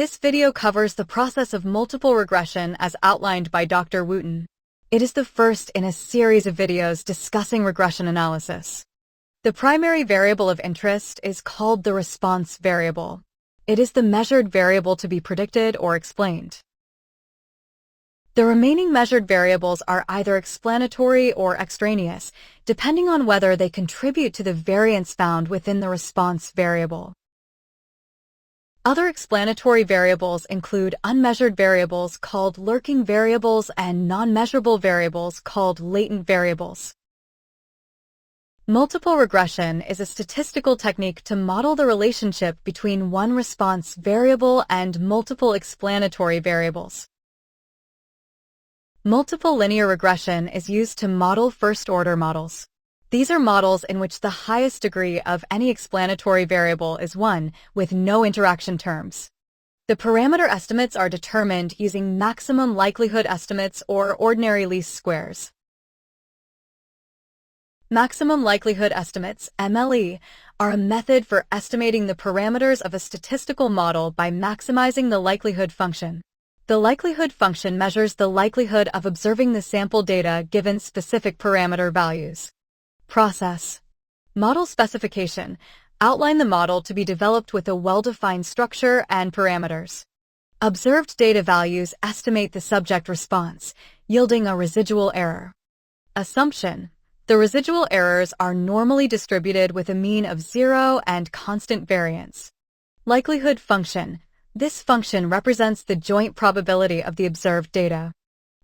This video covers the process of multiple regression as outlined by Dr. Wooten. It is the first in a series of videos discussing regression analysis. The primary variable of interest is called the response variable. It is the measured variable to be predicted or explained. The remaining measured variables are either explanatory or extraneous, depending on whether they contribute to the variance found within the response variable. Other explanatory variables include unmeasured variables called lurking variables and non-measurable variables called latent variables. Multiple regression is a statistical technique to model the relationship between one response variable and multiple explanatory variables. Multiple linear regression is used to model first-order models. These are models in which the highest degree of any explanatory variable is 1, with no interaction terms. The parameter estimates are determined using maximum likelihood estimates or ordinary least squares. Maximum likelihood estimates, MLE, are a method for estimating the parameters of a statistical model by maximizing the likelihood function. The likelihood function measures the likelihood of observing the sample data given specific parameter values. Process. Model specification. Outline the model to be developed with a well-defined structure and parameters. Observed data values estimate the subject response, yielding a residual error. Assumption. The residual errors are normally distributed with a mean of 0 and constant variance. Likelihood function. This function represents the joint probability of the observed data.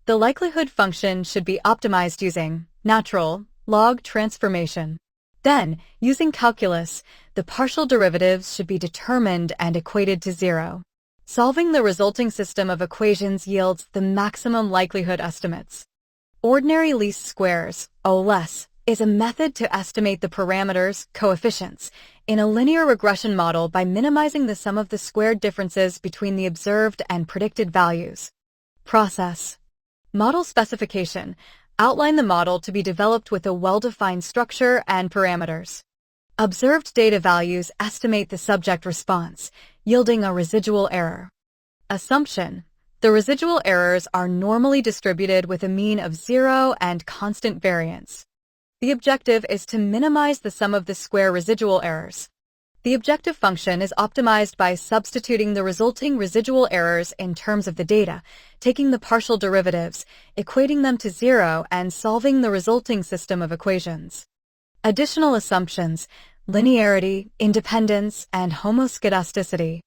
The likelihood function should be optimized using natural log transformation. Then, using calculus, the partial derivatives should be determined and equated to 0. Solving the resulting system of equations yields the maximum likelihood estimates. Ordinary least squares, OLES, is a method to estimate the parameters, coefficients, in a linear regression model by minimizing the sum of the squared differences between the observed and predicted values. Process. Model specification. Outline the model to be developed with a well-defined structure and parameters. Observed data values estimate the subject response, yielding a residual error. Assumption. The residual errors are normally distributed with a mean of 0 and constant variance. The objective is to minimize the sum of the square residual errors. The objective function is optimized by substituting the resulting residual errors in terms of the data, taking the partial derivatives, equating them to 0, and solving the resulting system of equations. Additional assumptions: linearity, independence, and homoscedasticity.